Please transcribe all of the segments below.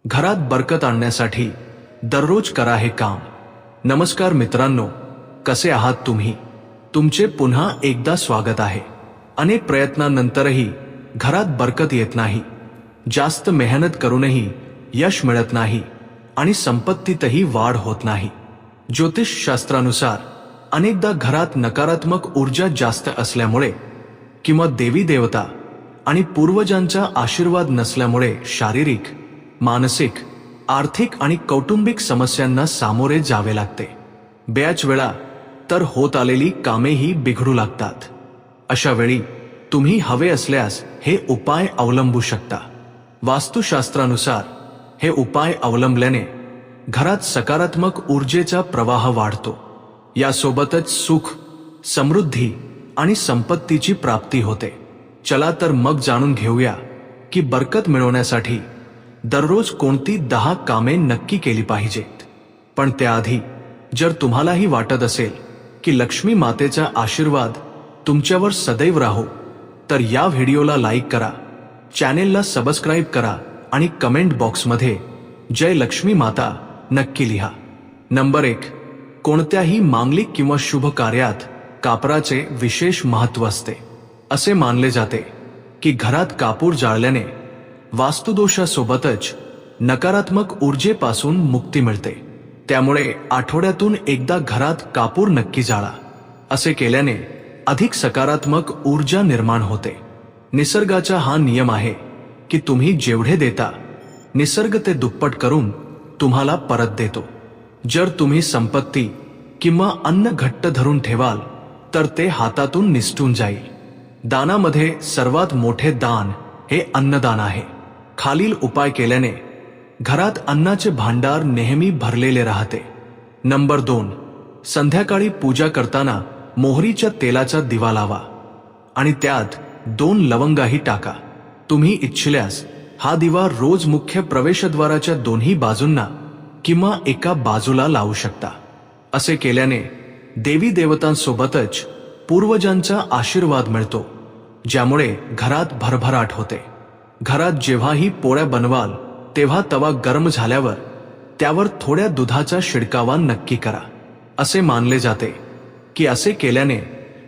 घरात बरकत आणण्यासाठी दररोज करा हे काम। नमस्कार मित्रांनो, कसे आहात तुम्ही? तुमचे पुन्हा एकदा स्वागत आहे। अनेक प्रयत्नांनंतरही घरात बरकत येत नाही, जास्त मेहनत करूनही यश मिळत नाही आणि संपत्तीतही वाढ होत नाही। ज्योतिष शास्त्रानुसार अनेकदा घरात नकारात्मक ऊर्जा जास्त असल्यामुळे किंवा देवी देवता आणि पूर्वजांचा आशीर्वाद नसल्यामुळे शारीरिक, मानसिक, आर्थिक आणि कौटुंबिक समस्यांना सामोरे जावे लागते। बऱ्याच वेळा तर होत आलेली कामेही बिघडू लागतात। अशा वेळी तुम्ही हवे असल्यास हे उपाय अवलंबू शकता। वास्तुशास्त्रानुसार हे उपाय अवलंबल्याने घरात सकारात्मक ऊर्जेचा प्रवाह वाढतो। यासोबतच सुख, समृद्धी आणि संपत्तीची प्राप्ती होते। चला तर मग जाणून घेऊया की बरकत मिळवण्यासाठी दररोज कोणती 10 कामे नक्की केली पाहिजेत। पण त्याआधी जर तुम्हालाही वाटत असेल की लक्ष्मी मातेचा आशीर्वाद तुमच्यावर सदैव राहो, तर या व्हिडिओला लाईक करा, चॅनेलला सबस्क्राईब करा आणि कमेंट बॉक्समध्ये जय लक्ष्मी माता नक्की लिहा। नंबर 1, कोणत्याही मांगलिक किंवा शुभ कार्यात कापराचे विशेष महत्त्व असते। असे मानले जाते की घरात कापूर जाळल्याने वास्तुदोषासोबतच नकारात्मक ऊर्जेपासून मुक्ती मिळते। त्यामुळे आठवड्यातून एकदा घरात कापूर नक्की जाळा। असे केल्याने अधिक सकारात्मक ऊर्जा निर्माण होते। निसर्गाचा हा नियम आहे की तुम्ही जेवढे देता, निसर्ग ते दुप्पट करून तुम्हाला परत देतो। जर तुम्ही संपत्ती किंवा अन्न घट्ट धरून ठेवाल तर ते हातातून निसटून जाईल। दानामध्ये सर्वात मोठे दान हे अन्नदान आहे। खालील उपाय केल्याने घरात अन्नाचे भांडार नेहमी भरलेले राहते। नंबर 2, संध्याकाळी पूजा करताना मोहरीच्या तेलाचा दिवा लावा आणि त्यात 2 लवंगाही टाका। तुम्ही इच्छिल्यास हा दिवा रोज मुख्य प्रवेशद्वाराच्या दोन्ही बाजूंना किंवा एका बाजूला लावू शकता। असे केल्याने देवी देवतांसोबतच पूर्वजांचा आशीर्वाद मिळतो, ज्यामुळे घरात भरभराट होते। घरात जेव्हाही पोळ्या बनवाल तेव्हा तवा गरम झाल्यावर त्यावर थोड्या दुधाचा शिडकावा नक्की करा। असे मानले जाते की असे केल्याने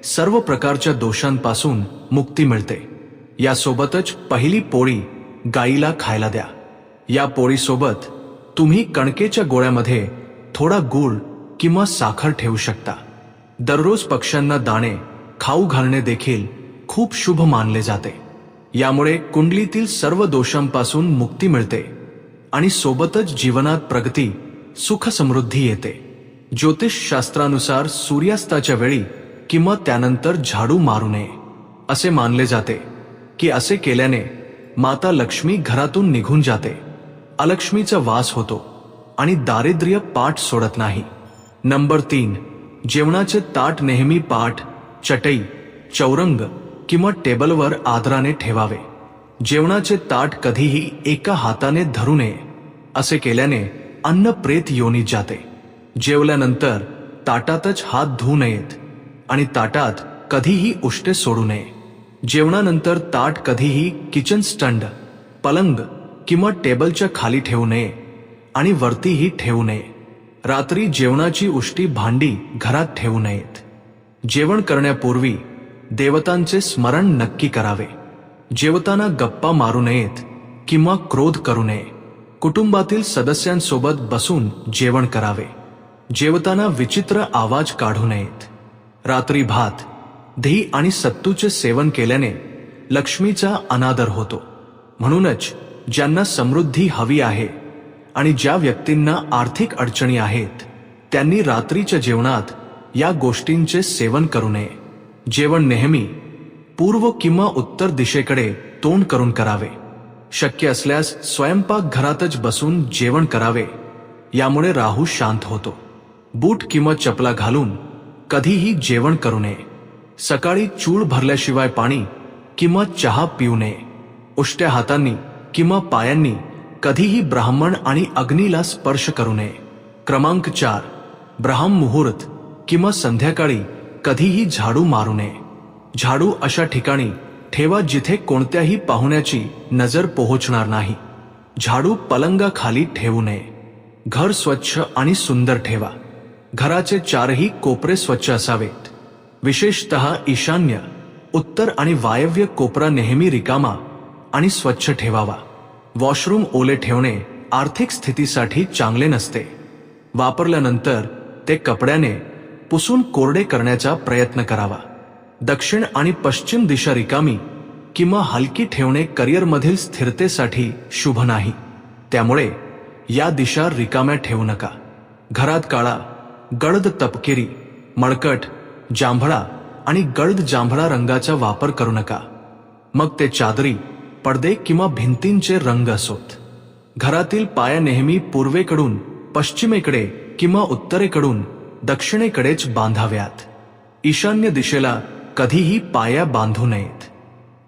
सर्व प्रकारच्या दोषांपासून मुक्ती मिळते। यासोबतच पहिली पोळी गाईला खायला द्या। या पोळीसोबत तुम्ही कणकेच्या गोळ्यामध्ये थोडा गूळ किंवा साखर ठेवू शकता। दररोज पक्ष्यांना दाणे खाऊ घालणे देखील खूप शुभ मानले जाते। यामुळे कुंडलीतील सर्व दोषांपासून मुक्ती मिळते आणि सोबतच जीवनात प्रगती, सुख, समृद्धी येते। ज्योतिष शास्त्रानुसार सूर्यास्ताच्या वेळी किंवा त्यानंतर झाडू मारू नये। असे मानले जाते की असे केल्याने माता लक्ष्मी घरातून निघून जाते, अलक्ष्मीचा वास होतो आणि दारिद्र्य पाठ सोडत नाही। नंबर 3, जेवणाचे ताट नेहमी पाट, चटई, चौरंग किंवा टेबलवर आदराने ठेवावे। जेवणाचे ताट कधीही एका हाताने धरू नये। असे केल्याने अन्न प्रेत योनीत जाते। जेवल्यानंतर ताटातच हात धुवू नयेत आणि ताटात कधीही उष्टे सोडू नये। जेवणानंतर ताट कधीही किचन स्टँड, पलंग किंवा टेबलच्या खाली ठेवू नये आणि वरतीही ठेवू नये। रात्री जेवणाची उष्टी भांडी घरात ठेवू नयेत। जेवण करण्यापूर्वी देवतांचे स्मरण नक्की करावे। जेवताना गप्पा मारू नयेत किंवा क्रोध करू नये। कुटुंबातील सदस्यांसोबत बसून जेवण करावे। जेवताना विचित्र आवाज काढू नयेत। रात्री भात, दही आणि सत्तूचे सेवन केल्याने लक्ष्मीचा अनादर होतो। म्हणूनच ज्यांना समृद्धी हवी आहे आणि ज्या व्यक्तींना आर्थिक अडचणी आहेत, त्यांनी रात्रीच्या जेवणात या गोष्टींचे सेवन करू नये। जेवण नेहमी पूर्व किंवा उत्तर दिशेकडे तोंड करून करावे। शक्य असल्यास स्वयंपाक घरातच बसून जेवण करावे। यामुळे राहू शांत होतो। बूट किंवा चपला घालून कधीही जेवण करू नये। सकाळी चूळ भरल्याशिवाय पाणी किंवा चहा पिऊ नये। उष्ट्या हातांनी किंवा पायांनी कधीही ब्राह्मण आणि अग्नीला स्पर्श करू नये। क्रमांक 4, ब्राह्म मुहूर्त किंवा संध्याकाळी कधीही झाडू मारू नये। झाडू अशा ठिकाणी ठेवा जिथे कोणत्याही पाहुण्याची नजर पोहोचणार नाही। झाडू पलंगाखाली ठेवू नये. घर स्वच्छ आणि सुंदर ठेवा. घराचे चारही कोपरे स्वच्छ असावेत. विशेषतः ईशान्य, उत्तर आणि वायव्य कोपरा नेहमी रिकामा आणि स्वच्छ ठेवावा. वॉशरूम ओले ठेवणे आर्थिक स्थितीसाठी चांगले नसते. वापरल्यानंतर ते कपड्याने पुसून कोरडे करण्याचा प्रयत्न करावा. दक्षिण आणि पश्चिम दिशा रिकामी किंवा हलकी ठेवणे करिअरमधील स्थिरतेसाठी शुभ नाही. त्यामुळे या दिशा रिकाम्या ठेवू नका. घरात काळा, गडद तपकिरी, मळकट, जांभळा आणि गडद जांभळा रंगाचा वापर करू नका. मग ते चादरी, पडदे किंवा भिंतींचे रंग असोत. घरातील पाया नेहमी पूर्वेकडून पश्चिमेकडे किंवा उत्तरेकडून दक्षिणेकडेच बांधाव्यात. ईशान्य दिशेला कधीही पाया बांधू नयेत.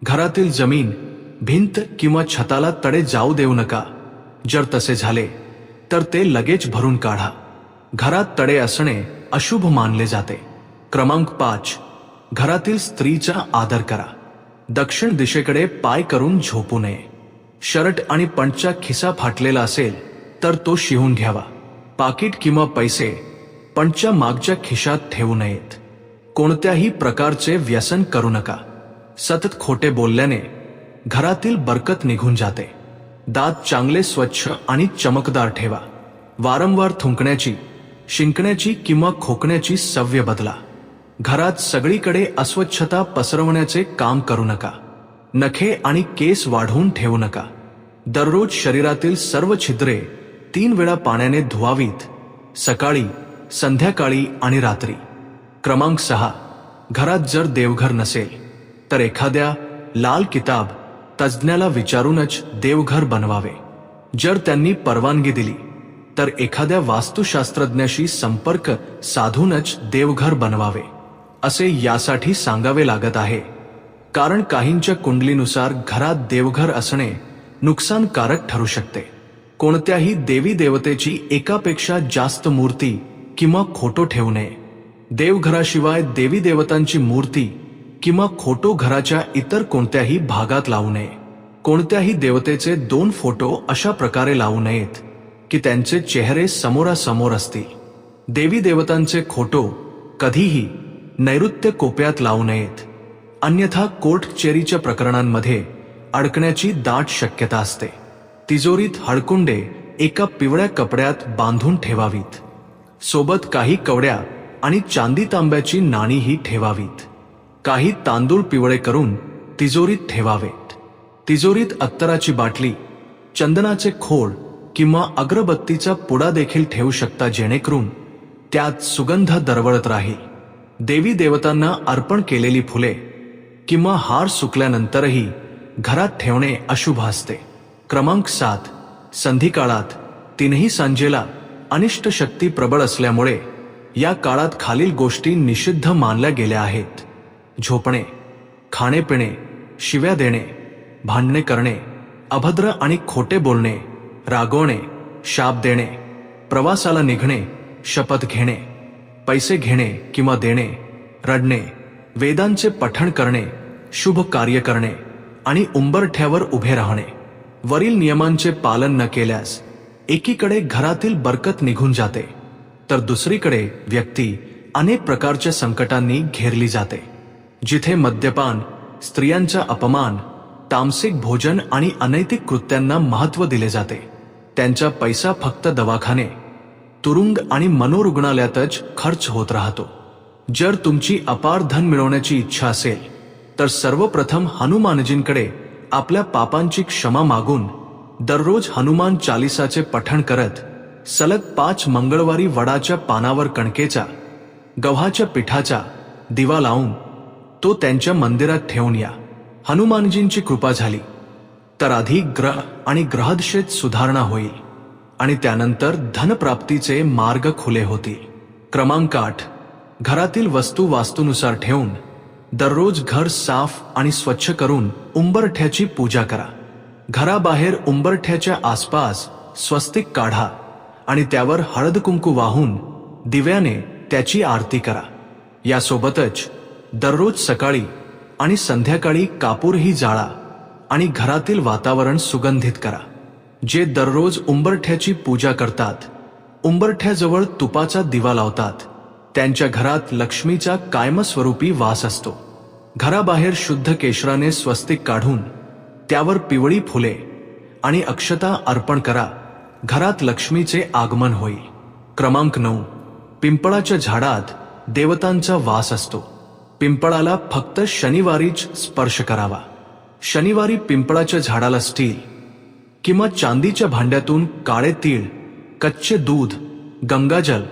घरातील जमीन, भिंत किंवा छताला तडे जाऊ देऊ नका. जर तसे झाले तर ते लगेच भरून काढा. घरात तडे असणे अशुभ मानले जाते. क्रमांक 5. घरातील स्त्रीचा आदर करा. दक्षिण दिशेकडे पाय करून झोपू नये. शर्ट आणि पॅन्टचा खिसा फाटलेला असेल तर तो शिवून घ्यावा. पाकिट किंवा पैसे पॅन्टच्या मागच्या खिशात ठेवू नयेत. कोणत्याही प्रकारचे व्यसन करू नका. सतत खोटे बोलल्याने घरातील बरकत निघून जाते. दात चांगले स्वच्छ आणि चमकदार ठेवा. वारंवार थुंकण्याची, शिंकण्याची किंवा खोकण्याची सवय बदला. घरात सगळीकडे अस्वच्छता पसरवण्याचे काम करू नका. नखे आणि केस वाढवून ठेवू नका. दररोज शरीरातील सर्व छिद्रे 3 वेळा पाण्याने धुवावीत. सकाळी, संध्याकाळी आणि रात्री. क्रमांक 6. घरात जर देवघर नसेल तर एखाद्या लाल किताब तज्ज्ञाला विचारूनच देवघर बनवावे. जर त्यांनी परवानगी दिली तर एखाद्या वास्तुशास्त्रज्ञाशी संपर्क साधूनच देवघर बनवावे. असे यासाठी सांगावे लागत आहे कारण काहींच्या कुंडलीनुसार घरात देवघर असणे नुकसानकारक ठरू शकते. कोणत्याही देवी देवतेची एकापेक्षा जास्त मूर्ती किंवा फोटो ठेवू नये. देवघराशिवाय देवी देवतांची मूर्ती किंवा फोटो घराच्या इतर कोणत्याही भागात लावू नये. कोणत्याही देवतेचे 2 फोटो अशा प्रकारे लावू नयेत की त्यांचे चेहरे समोरासमोर असतील. देवी देवतांचे फोटो कधीही नैऋत्य कोपऱ्यात लावू नयेत. अन्यथा कोर्ट कचेरीच्या प्रकरणांमध्ये अडकण्याची दाट शक्यता असते. तिजोरीत हळकुंडे एका पिवळ्या कपड्यात बांधून ठेवावीत. सोबत काही कवड्या आणि चांदी तांब्याची नाणीही ठेवावीत. काही तांदूळ पिवळे करून तिजोरीत ठेवावेत. तिजोरीत अत्तराची बाटली, चंदनाचे खोड किंवा अगरबत्तीचा पुडा देखील ठेवू शकता जेणेकरून त्यात सुगंध दरवळत राहील. देवी देवतांना अर्पण केलेली फुले किंवा हार सुकल्यानंतरही घरात ठेवणे अशुभ असते. क्रमांक 7. संधिकाळात 3ही सांजेला अनिष्ट शक्ती प्रबळ असल्यामुळे या काळात खालील गोष्टी निषिद्ध मानल्या गेल्या आहेत. झोपणे, खाणे पिणे, शिव्या देणे, भांडणे करणे, अभद्र आणि खोटे बोलणे, रागवणे, शाप देणे, प्रवासाला निघणे, शपथ घेणे, पैसे घेणे किंवा देणे, रडणे, वेदांचे पठण करणे, शुभ कार्य करणे आणि उंबरठ्यावर उभे राहणे. वरील नियमांचे पालन न केल्यास एकीकडे घरातील बरकत निघून जाते तर दुसरीकडे व्यक्ती अनेक प्रकारच्या संकटांनी घेरली जाते. जिथे मद्यपान, स्त्रियांचा अपमान, तामसिक भोजन आणि अनैतिक कृत्यांना महत्त्व दिले जाते, त्यांचा पैसा फक्त दवाखाने, तुरुंग आणि मनोरुग्णालयातच खर्च होत राहतो. जर तुमची अपार धन मिळवण्याची इच्छा असेल तर सर्वप्रथम हनुमानजींकडे आपल्या पापांची क्षमा मागून दररोज हनुमान चालिसाचे पठण करत सलग 5 मंगळवारी वडाच्या पानावर कणकेचा, गव्हाच्या पिठाचा दिवा लावून तो त्यांच्या मंदिरात ठेवून या. हनुमानजींची कृपा झाली तर आधी ग्रह आणि ग्रहदशेत सुधारणा होईल आणि त्यानंतर धनप्राप्तीचे मार्ग खुले होतील. क्रमांक 8. घरातील वस्तू वास्तूनुसार ठेवून दररोज घर साफ आणि स्वच्छ करून उंबरठ्याची पूजा करा. घराबाहेर उंबरठ्याच्या आसपास स्वस्तिक काढा आणि त्यावर हळद कुंकू वाहून दिव्याने त्याची आरती करा. यासोबतच दररोज सकाळी आणि संध्याकाळी कापूरही जाळा आणि घरातील वातावरण सुगंधित करा. जे दररोज उंबरठ्याची पूजा करतात, उंबरठ्याजवळ तुपाचा दिवा लावतात, त्यांच्या घरात लक्ष्मीचा कायमस्वरूपी वास असतो. घराबाहेर शुद्ध केशराने स्वस्तिक काढून त्यावर पिवळी फुले आणि अक्षता अर्पण करा. घरात लक्ष्मीचे आगमन होईल. क्रमांक 9. पिंपळाच्या झाडात देवतांचा वास असतो. पिंपळाला फक्त शनिवारीच स्पर्श करावा. शनिवारी पिंपळाच्या झाडाला स्टील किंवा चांदीच्या भांड्यातून काळे तीळ, कच्चे दूध, गंगाजल,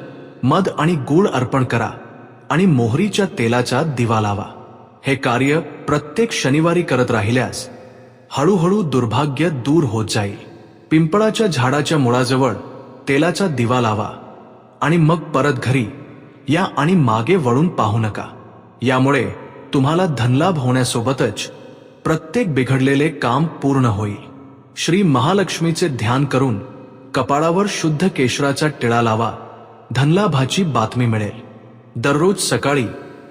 मध आणि गूळ अर्पण करा आणि मोहरीच्या तेलाचा दिवा लावा. हे कार्य प्रत्येक शनिवारी करत राहिल्यास हळूहळू दुर्भाग्य दूर होत जाईल. पिंपळाच्या झाडाच्या मुळाजवळ तेलाचा दिवा लावा आणि मग परत घरी या आणि मागे वळून पाहू नका. यामुळे तुम्हाला धनलाभ होण्यासोबतच प्रत्येक बिघडलेले काम पूर्ण होईल. श्री महालक्ष्मीचे ध्यान करून कपाळावर शुद्ध केशराचा टिळा लावा. धनलाभाची बातमी मिळेल. दररोज सकाळी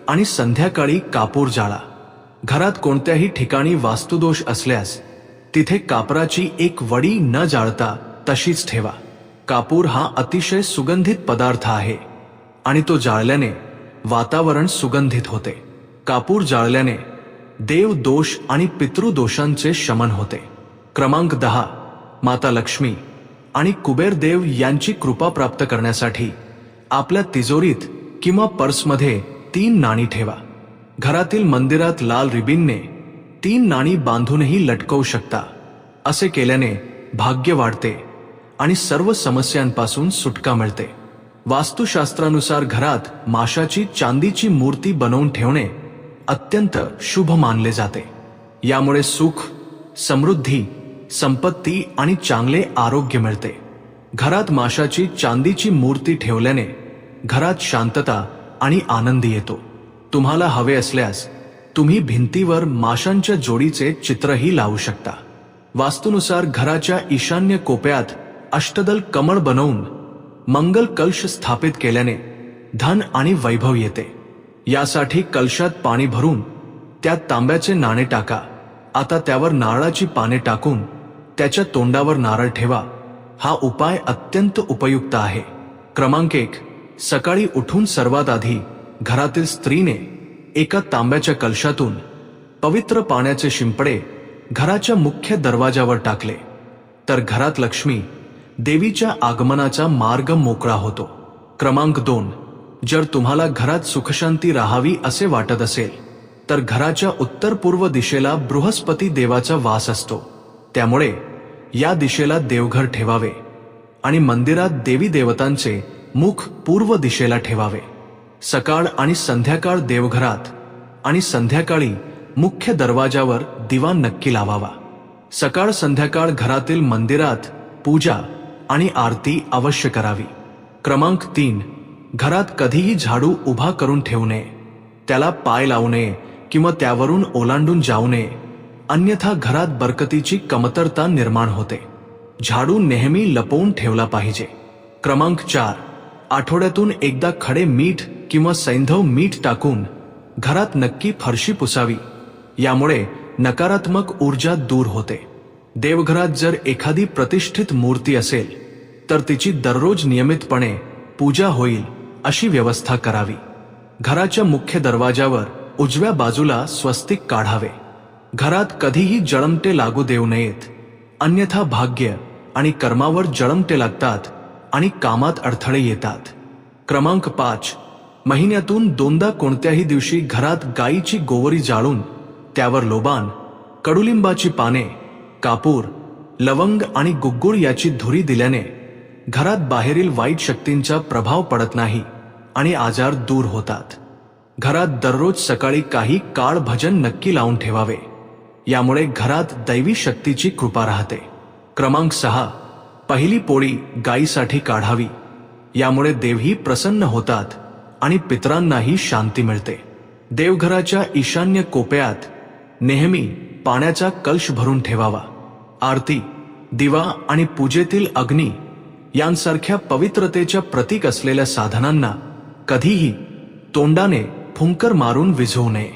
आणि संध्याकाळी कापूर जाळा. घरात कोणत्याही ठिकाणी वास्तुदोष असल्यास तिथे कापराची एक वडी न जाळता तशीच ठेवा. कापूर हा अतिशय सुगंधित पदार्थ आहे आणि तो जाळल्याने वातावरण सुगंधित होते. कापूर जाळल्याने देव दोष आणि पितृदोषांचे शमन होते. क्रमांक 10. माता लक्ष्मी आणि कुबेर देव यांची कृपा प्राप्त करण्यासाठी आपल्या तिजोरीत किंवा पर्समध्ये 3 नाणी ठेवा. घरातील मंदिरात लाल रिबिनने 3 नाणी बांधूनही लटकवू शकता. असे केल्याने भाग्य वाढते आणि सर्व समस्यांपासून सुटका मिळते. वास्तुशास्त्रानुसार घरात माशाची चांदीची मूर्ती बनवून ठेवणे अत्यंत शुभ मानले जाते. यामुळे सुख, समृद्धी, संपत्ती आणि चांगले आरोग्य मिळते. घरात माशाची चांदीची मूर्ती ठेवल्याने घरात शांतता आणि आनंद येतो. तुम्हाला हवे असल्यास तुम्ही भिंतीवर माशांच्या जोडीचे चित्रही लावू शकता. वास्तुनुसार घराच्या ईशान्य कोपऱ्यात अष्टदल कमळ बनवून मंगल कलश स्थापित केल्याने धन आणि वैभव येते. यासाठी कलशात पाणी भरून त्यात तांब्याचे नाणे टाका. आता त्यावर नारळाची पाने टाकून त्याच्या तोंडावर नारळ ठेवा. हा उपाय अत्यंत उपयुक्त आहे. क्रमांक 1. सकाळी उठून सर्वात आधी घरातील स्त्रीने एका तांब्याच्या कलशातून पवित्र पाण्याचे शिंपडे घराच्या मुख्य दरवाजावर टाकले तर घरात लक्ष्मी देवीच्या आगमनाचा मार्ग मोकळा होतो. क्रमांक 2. जर तुम्हाला घरात सुखशांती राहावी असे वाटत असेल तर घराच्या उत्तर पूर्व दिशेला बृहस्पती देवाचा वास असतो. त्यामुळे या दिशेला देवघर ठेवावे आणि मंदिरात देवी देवतांचे मुख पूर्व दिशेला ठेवावे. सकाळ आणि संध्याकाळ देवघरात आणि संध्याकाळी मुख्य दरवाजावर दिवा नक्की लावावा. सकाळ संध्याकाळ घरातील मंदिरात पूजा आणि आरती अवश्य करावी. क्रमांक 3. घरात कधीही झाडू उभा करून ठेवू नये. त्याला पाय लावू नये किंवा त्यावरून ओलांडून जाऊ नये, अन्यथा घरात बरकतीची कमतरता निर्माण होते. झाडू नेहमी लपवून ठेवला पाहिजे. क्रमांक 4. आठवड्यातून एकदा खडे मीठ किंवा सैंधव मीठ टाकून घरात नक्की फरशी पुसावी. यामुळे नकारात्मक ऊर्जा दूर होते. देवघरात जर एखादी प्रतिष्ठित मूर्ती असेल तर तिची दररोज नियमितपणे पूजा होईल अशी व्यवस्था करावी. घराच्या मुख्य दरवाजावर उजव्या बाजूला स्वस्तिक काढावे. घरात कधीही जळमटे लागू देऊ नयेत, अन्यथा भाग्य आणि कर्मावर जळमटे लागतात आणि कामात अडथळे येतात. क्रमांक 5. महिन्यातून 2दा कोणत्याही दिवशी घरात गायीची गोवरी जाळून त्यावर लोबान, कडुलिंबाची पाने, कापूर, लवंग आणि गुग्गुळ याची धुरी दिल्याने घरात बाहेरील वाईट शक्तींचा प्रभाव पडत नाही आणि आजार दूर होतात. घरात दररोज सकाळी काही काळ भजन नक्की लावून ठेवावे. यामुळे घरात दैवी शक्तीची कृपा राहते. क्रमांक 6. पहिली पोळी गायीसाठी काढावी. यामुळे देवही प्रसन्न होतात आणि पितरांनाही शांती मिळते. देवघराच्या ईशान्य कोपऱ्यात नेहमी पाण्याचा कलश भरून ठेवावा. आरती, दिवा आणि पूजेतील अग्नी यांसारख्या पवित्रतेच्या प्रतीक असलेल्या साधनांना कधीही तोंडाने फुंकर मारून विझवू नये.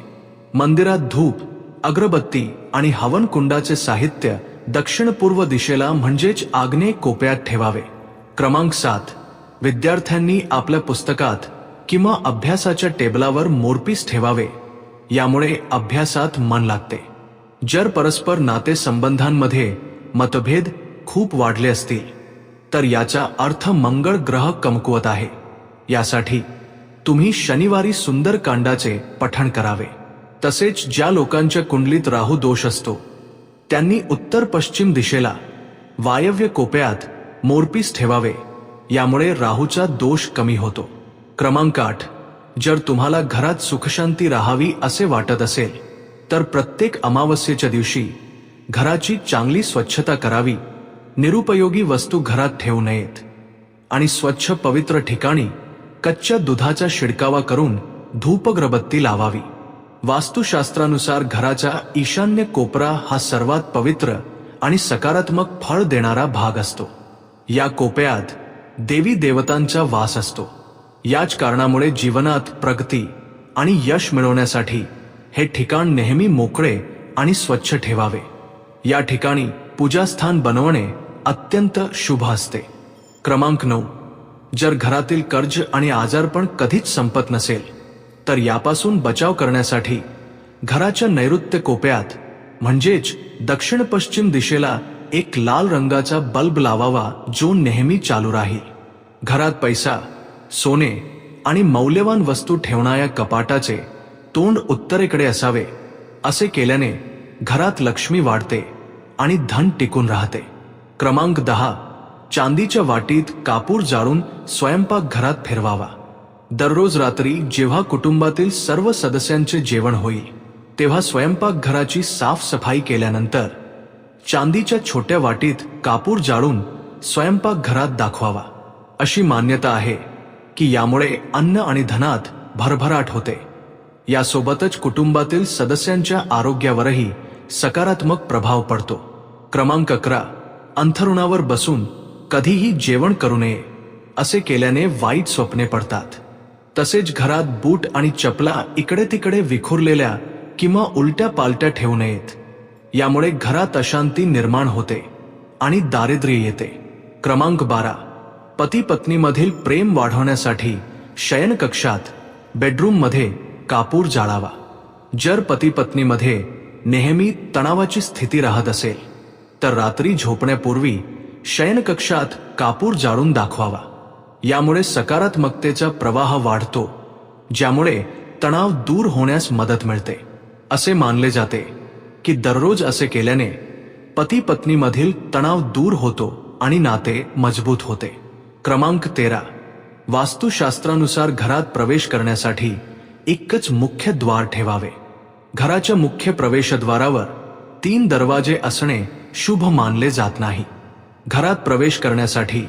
मंदिरात धूप, अगरबत्ती आणि हवन कुंडाचे साहित्य दक्षिण पूर्व दिशेला म्हणजेच आग्नेय कोपऱ्यात ठेवावे. क्रमांक 7. विद्यार्थ्यांनी आपल्या पुस्तकात किंवा अभ्यासाच्या टेबलावर मोरपीस ठेवावे. यामुळे अभ्यासात मन लागते. जर परस्पर नातेसंबंधांमध्ये मतभेद खूप वाढले असतील तर याचा अर्थ मंगळ ग्रह कमकुवत आहे. यासाठी तुम्ही शनिवारी सुंदरकांडाचे पठण करावे. तसेच ज्या लोकांच्या कुंडलीत राहू दोष असतो त्यांनी उत्तर पश्चिम दिशेला वायव्य कोपऱ्यात मोरपीस ठेवावे. यामुळे राहूचा दोष कमी होतो. क्रमांक 8. जर तुम्हाला घरात सुखशांती राहावी असे वाटत असेल तर प्रत्येक अमावस्येच्या दिवशी घराची चांगली स्वच्छता करावी. निरुपयोगी वस्तू घरात ठेवू नयेत आणि स्वच्छ पवित्र ठिकाणी कच्च्या दुधाचा शिडकावा करून धूपअगरबत्ती लावावी. वास्तुशास्त्रानुसार घराचा ईशान्य कोपरा हा सर्वात पवित्र आणि सकारात्मक फळ देणारा भाग असतो. या कोपऱ्यात देवी देवतांचा वास असतो. याच कारणामुळे जीवनात प्रगती आणि यश मिळवण्यासाठी हे ठिकाण नेहमी मोकळे आणि स्वच्छ ठेवावे. या ठिकाणी पूजास्थान बनवणे अत्यंत शुभ असते. क्रमांक 9. जर घरातील कर्ज आणि आजारपण कधीच संपत नसेल तर यापासून बचाव करण्यासाठी घराच्या नैऋत्य कोपऱ्यात म्हणजेच दक्षिण पश्चिम दिशेला एक लाल रंगाचा बल्ब लावावा जो नेहमी चालू राहील. घरात पैसा, सोने आणि मौल्यवान वस्तू ठेवणाऱ्या कपाटाचे तोंड उत्तरेकडे असावे. असे केल्याने घरात लक्ष्मी वाढते आणि धन टिकून राहते. क्रमांक 10. चांदीच्या वाटीत कापूर जाळून स्वयंपाक घरात फिरवावा. दररोज रात्री जेव्हा कुटुंबातील सर्व सदस्यांचे जेवण होईल तेव्हा स्वयंपाक घराची साफसफाई केल्यानंतर चांदीच्या छोट्या वाटीत कापूर जाळून स्वयंपाक घरात दाखवावा. अशी मान्यता आहे की यामुळे अन्न आणि धनात भरभराट होते. यासोबतच कुटुंबातील सदस्यांच्या आरोग्यावरही सकारात्मक प्रभाव पडतो. क्रमांक 11. अंथरुणावर बसून कधीही जेवण करू नये. असे केल्याने वाईट स्वप्ने पडतात. तसेच घरात बूट आणि चपला इकडे तिकडे विखुरलेल्या किंवा उलट्या पालट्या ठेवू नयेत. यामुळे घरात अशांती निर्माण होते आणि दारिद्र्य येते. क्रमांक 12. पती पत्नीमधील प्रेम वाढवण्यासाठी शयनकक्षात बेडरूममध्ये कापूर जाळावा. जर पती पत्नीमध्ये नेहमी तणावाची स्थिती राहत असेल तर रात्री झोपण्यापूर्वी शयनकक्षात कापूर जाळून दाखवावा. यामुळे सकारात्मकतेचा प्रवाह वाढतो ज्यामुळे तणाव दूर होण्यास मदत मिळते. असे मानले जाते की दररोज असे केल्याने पती पत्नीमधील तणाव दूर होतो आणि नाते मजबूत होते. क्रमांक 13. वास्तुशास्त्रानुसार घरात प्रवेश करण्यासाठी एकच मुख्य द्वार ठेवावे. घराच्या मुख्य प्रवेशद्वारावर 3 दरवाजे असणे शुभ मानले जात नाही. घरात प्रवेश करण्यासाठी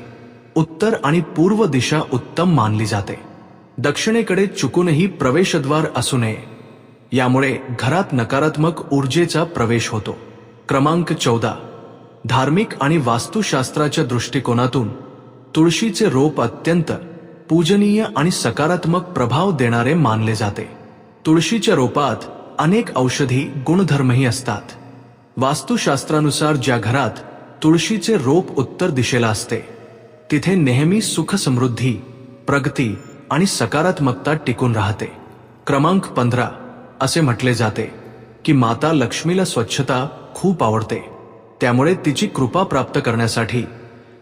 उत्तर आणि पूर्व दिशा उत्तम मानली जाते. दक्षिणेकडे चुकूनही प्रवेशद्वार असू नये. यामुळे घरात नकारात्मक ऊर्जेचा प्रवेश होतो. क्रमांक 14. धार्मिक आणि वास्तुशास्त्राच्या दृष्टिकोनातून तुळशीचे रोप अत्यंत पूजनीय आणि सकारात्मक प्रभाव देणारे मानले जाते. तुळशीच्या रोपात अनेक औषधी गुणधर्मही असतात. वास्तुशास्त्रानुसार ज्या घरात तुळशीचे रोप उत्तर दिशेला असते तिथे नेहमी सुख समृद्धी, प्रगती आणि सकारात्मकता टिकून राहते. क्रमांक 15. असे म्हटले जाते की माता लक्ष्मीला स्वच्छता खूप आवडते. त्यामुळे तिची कृपा प्राप्त करण्यासाठी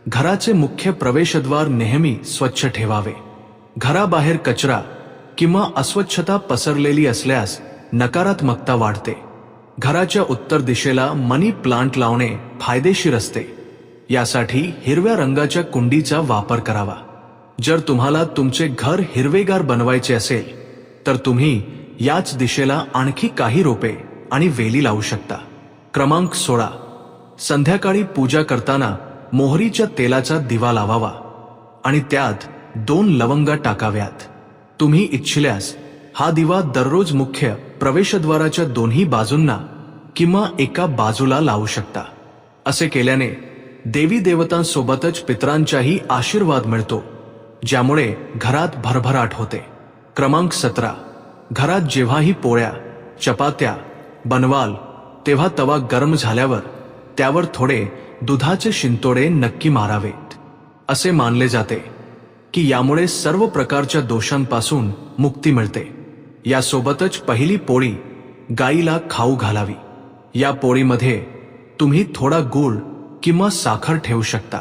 घराचे मुख्य प्रवेशद्वार नेहमी स्वच्छ ठेवावे. घराबाहेर कचरा किंवा अस्वच्छता पसरलेली असल्यास नकारात्मकता वाढते. घराच्या उत्तर दिशेला मनी प्लांट लावणे फायदेशीर असते. यासाठी हिरव्या रंगाच्या कुंडीचा वापर करावा. जर तुम्हाला तुमचे घर हिरवेगार बनवायचे असेल तर तुम्ही याच दिशेला आणखी काही रोपे आणि वेली लावू शकता. क्रमांक 16. संध्याकाळी पूजा करताना मोहरीच्या तेलाचा दिवा लावावा आणि त्यात 2 लवंगा टाकाव्यात. तुम्ही इच्छिल्यास हा दिवा दररोज मुख्य प्रवेशद्वाराच्या दोन्ही बाजूंना किंवा एका बाजूला लावू शकता. असे केल्याने देवी देवतांसोबतच पितरांचाही आशीर्वाद मिळतो ज्यामुळे घरात भरभराट होते. क्रमांक 17. घरात जेव्हाही पोळ्या, चपात्या बनवाल तेव्हा तवा गरम झाल्यावर त्यावर थोडे दुधाचे शिंतोडे नक्की मारावेत. असे मानले जाते की यामुळे सर्व प्रकारच्या दोषांपासून मुक्ती मिळते. यासोबतच पहिली पोळी गाईला खाऊ घालावी. या पोळीमध्ये तुम्ही थोडा गूळ किंवा साखर ठेवू शकता.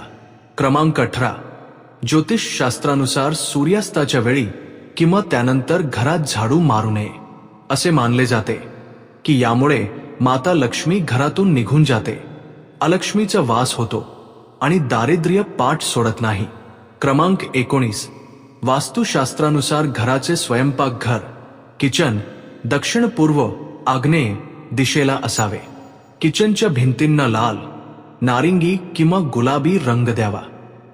क्रमांक 18. ज्योतिषशास्त्रानुसार सूर्यास्ताच्या वेळी किंवा त्यानंतर घरात झाडू मारू नये. असे मानले जाते की यामुळे माता लक्ष्मी घरातून निघून जाते, अलक्ष्मीचा वास होतो आणि दारिद्र्य पाठ सोडत नाही. क्रमांक 19. वास्तुशास्त्रानुसार घराचे स्वयंपाकघर किचन दक्षिण पूर्व आग्नेय दिशेला असावे. किचनच्या भिंतींना लाल, नारिंगी किंवा गुलाबी रंग द्यावा.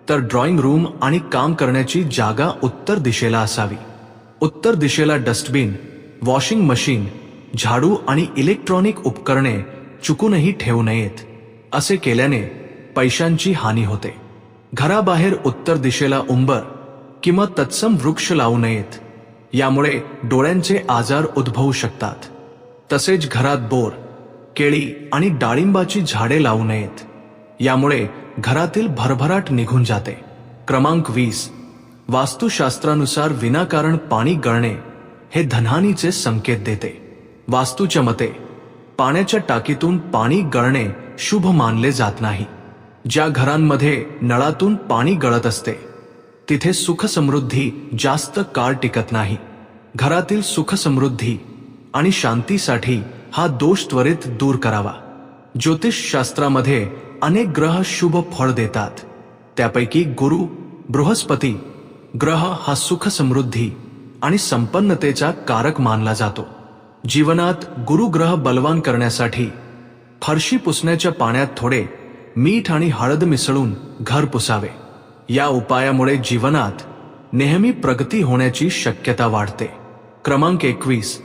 तर ड्रॉइंग रूम आणि काम करण्याची जागा उत्तर दिशेला असावी. उत्तर दिशेला डस्टबिन, वॉशिंग मशीन, झाडू आणि इलेक्ट्रॉनिक उपकरणे चुकूनही ठेवू नयेत. असे केल्याने पैशांची हानी होते. घराबाहेर उत्तर दिशेला उंबर किंवा तत्सम वृक्ष लावू नयेत. यामुळे डोळ्यांचे आजार उद्भवू शकतात. तसेच घरात बोर, केळी आणि डाळिंबाची झाडे लावू नयेत. यामुळे घरातील भरभराट निघून जाते. क्रमांक 20. वास्तुशास्त्रानुसार विनाकारण पाणी गळणे हे धनहानीचे संकेत देते. वास्तूच्या मते पाण्याच्या टाकीतून पाणी गळणे शुभ मानले जात नाही. ज्या घरांमध्ये नळातून पाणी गळत असते तिथे सुखसमृद्धी जास्त काळ टिकत नाही. घरातील सुखसमृद्धी आणि शांतीसाठी हा दोष त्वरित दूर करावा. ज्योतिषशास्त्रामध्ये अनेक ग्रह शुभ फळ देतात. त्यापैकी गुरु बृहस्पती ग्रह हा सुखसमृद्धी आणि संपन्नतेचा कारक मानला जातो. जीवनात गुरुग्रह बलवान करण्यासाठी फरशी पुसण्याच्या पाण्यात थोडे मीठ आणि हळद मिसळून घर पुसावे. या उपायामुळे जीवनात नेहमी प्रगती होण्याची शक्यता वाढते. क्रमांक 21.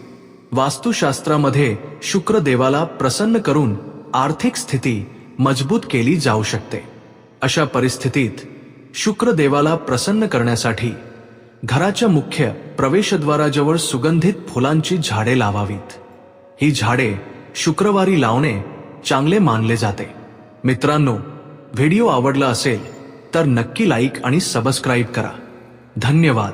वास्तुशास्त्रामध्ये शुक्र देवाला प्रसन्न करून आर्थिक स्थिती मजबूत केली जाऊ शकते. अशा परिस्थितीत शुक्र देवाला प्रसन्न करण्यासाठी घराच्या मुख्य प्रवेशद्वाराजवळ सुगंधित फुलांची झाडे लावावीत. ही झाडे शुक्रवारी लावणे चांगले मानले जाते. मित्रांनो, व्हिडिओ आवडला असेल तर नक्की लाईक आणि सबस्क्राईब करा. धन्यवाद.